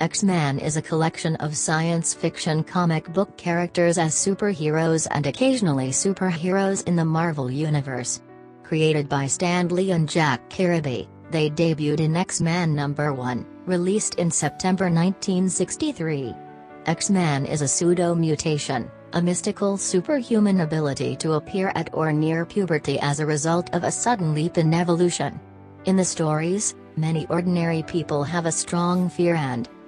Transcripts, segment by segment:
X-Men is a collection of science fiction comic book characters as superheroes and occasionally superheroes in the Marvel Universe. Created by Stan Lee and Jack Kirby, they debuted in X-Men #1, released in September 1963. X-Man is a pseudo-mutation, a mystical superhuman ability to appear at or near puberty as a result of a sudden leap in evolution. In the stories, many ordinary people have a strong fear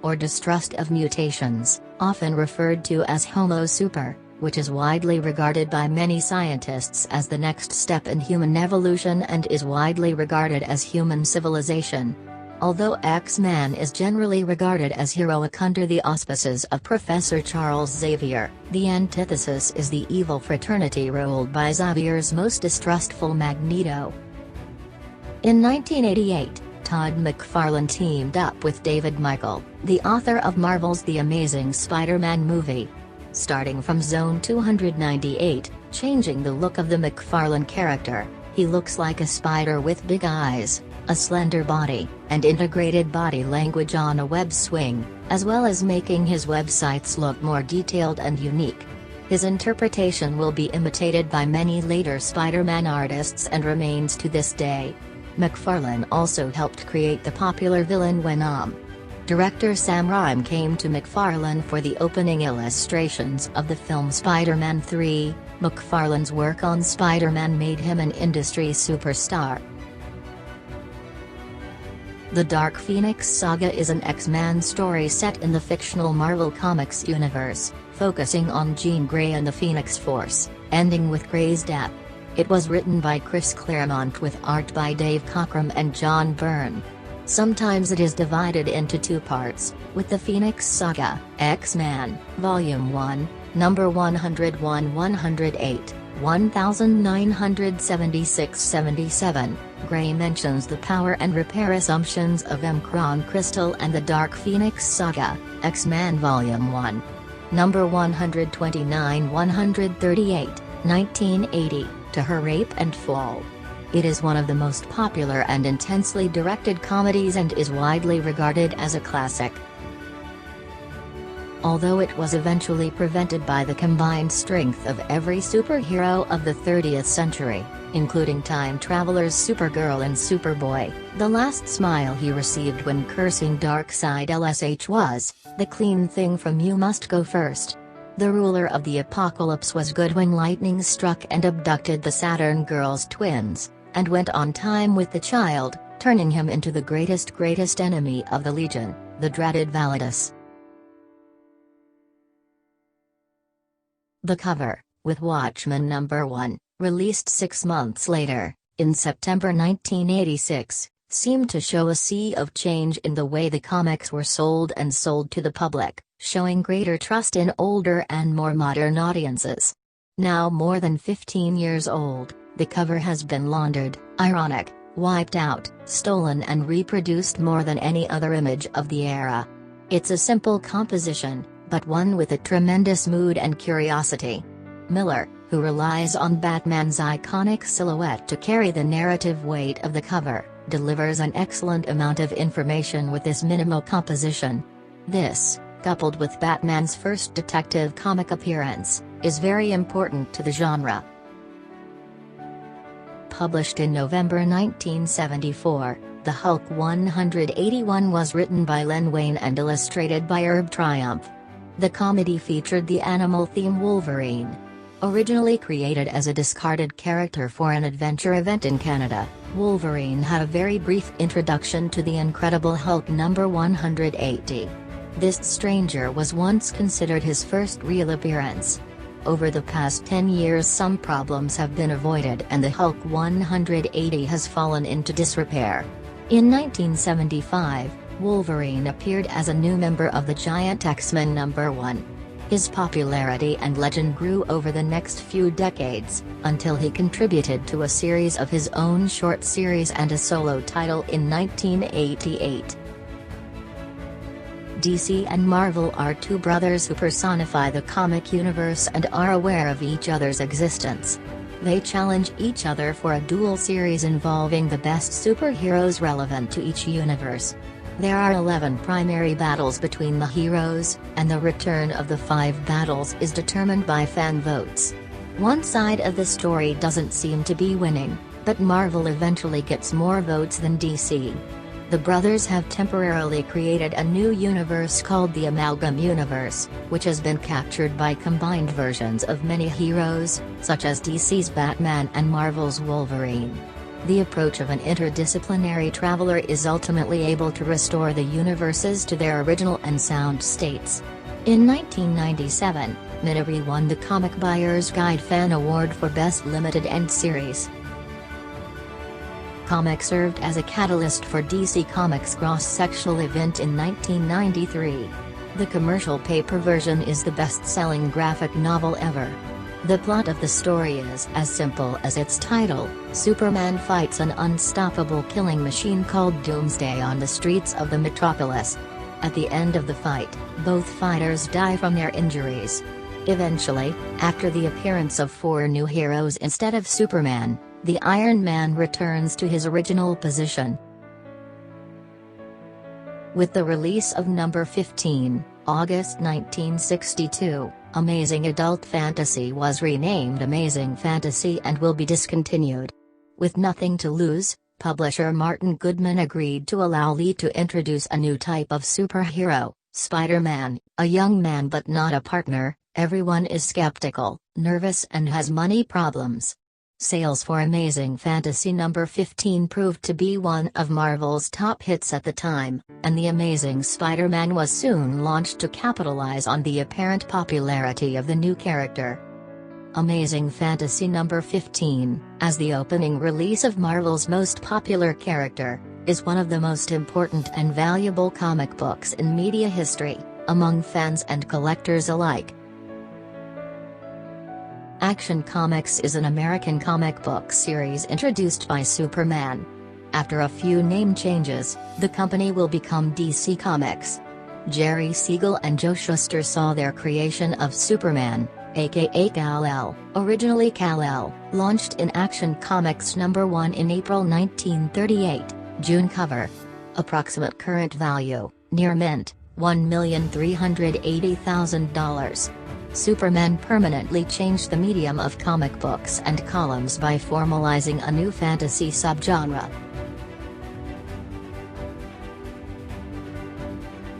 or distrust of mutations, often referred to as Homo super, which is widely regarded by many scientists as the next step in human evolution and is widely regarded as human civilization. Although X-Man is generally regarded as heroic under the auspices of Professor Charles Xavier, the antithesis is the evil fraternity ruled by Xavier's most distrustful Magneto. In 1988, Todd McFarlane teamed up with David Michael, the author of Marvel's The Amazing Spider-Man movie. Starting from Zone 298, changing the look of the McFarlane character, he looks like a spider with big eyes, a slender body, and integrated body language on a web swing, as well as making his websites look more detailed and unique. His interpretation will be imitated by many later Spider-Man artists and remains to this day. McFarlane also helped create the popular villain Venom. Director Sam Raimi came to McFarlane for the opening illustrations of the film Spider-Man 3. McFarlane's work on Spider-Man made him an industry superstar. The Dark Phoenix Saga is an X-Men story set in the fictional Marvel Comics universe, focusing on Jean Grey and the Phoenix Force, ending with Grey's death. It was written by Chris Claremont with art by Dave Cockrum and John Byrne. Sometimes it is divided into two parts, with the Phoenix Saga, X-Men, Volume 1, number 101-108, 1976-77. Grey mentions the power and repair assumptions of M'Kraan Crystal and the Dark Phoenix Saga, X-Men Volume 1, number 129-138, 1980. To her rape and fall. It is one of the most popular and intensely directed comedies and is widely regarded as a classic. Although it was eventually prevented by the combined strength of every superhero of the 30th century, including time travelers Supergirl and Superboy, the last smile he received when cursing Darkseid LSH was, "The clean thing from you must go first." The ruler of the apocalypse was good when lightning struck and abducted the Saturn Girls twins, and went on time with the child, turning him into the greatest enemy of the Legion, the dreaded Validus. The cover, with Watchmen #1, released 6 months later, in September 1986, seemed to show a sea of change in the way the comics were sold to the public, showing greater trust in older and more modern audiences. Now more than 15 years old, the cover has been laundered, ironic, wiped out, stolen and reproduced more than any other image of the era. It's a simple composition, but one with a tremendous mood and curiosity. Miller, who relies on Batman's iconic silhouette to carry the narrative weight of the cover, delivers an excellent amount of information with this minimal composition. This, coupled with Batman's first detective comic appearance, is very important to the genre. Published in November 1974, The Hulk 181 was written by Len Wein and illustrated by Herb Triumph. The comedy featured the animal theme Wolverine. Originally created as a discarded character for an adventure event in Canada, Wolverine had a very brief introduction to the Incredible Hulk number 180. This stranger was once considered his first real appearance. Over the past 10 years some problems have been avoided and the Hulk 180 has fallen into disrepair. In 1975, Wolverine appeared as a new member of the giant X-Men #1. His popularity and legend grew over the next few decades, until he contributed to a series of his own short series and a solo title in 1988. DC and Marvel are two brothers who personify the comic universe and are aware of each other's existence. They challenge each other for a dual series involving the best superheroes relevant to each universe. There are 11 primary battles between the heroes, and the return of the 5 battles is determined by fan votes. One side of the story doesn't seem to be winning, but Marvel eventually gets more votes than DC. The brothers have temporarily created a new universe called the Amalgam Universe, which has been captured by combined versions of many heroes, such as DC's Batman and Marvel's Wolverine. The approach of an interdisciplinary traveler is ultimately able to restore the universes to their original and sound states. In 1997, Minari won the Comic Buyer's Guide Fan Award for Best Limited End Series. Comic served as a catalyst for DC Comics' cross-sectional event in 1993. The commercial paper version is the best-selling graphic novel ever. The plot of the story is as simple as its title. Superman fights an unstoppable killing machine called Doomsday on the streets of the metropolis. At the end of the fight, both fighters die from their injuries. Eventually, after the appearance of 4 new heroes instead of Superman, the Iron Man returns to his original position. With the release of number 15, August 1962, Amazing Adult Fantasy was renamed Amazing Fantasy and will be discontinued. With nothing to lose, publisher Martin Goodman agreed to allow Lee to introduce a new type of superhero, Spider-Man, a young man but not a partner. Everyone is skeptical, nervous and has money problems. Sales for Amazing Fantasy number 15 proved to be one of Marvel's top hits at the time, and The Amazing Spider-Man was soon launched to capitalize on the apparent popularity of the new character. Amazing Fantasy number 15, as the opening release of Marvel's most popular character, is one of the most important and valuable comic books in media history, among fans and collectors alike. Action Comics is an American comic book series introduced by Superman. After a few name changes, the company will become DC Comics. Jerry Siegel and Joe Shuster saw their creation of Superman, aka Kal-El, originally Kal-El, launched in Action Comics number 1 in April 1938, June cover. Approximate current value, near mint, $1,380,000. Superman permanently changed the medium of comic books and columns by formalizing a new fantasy subgenre,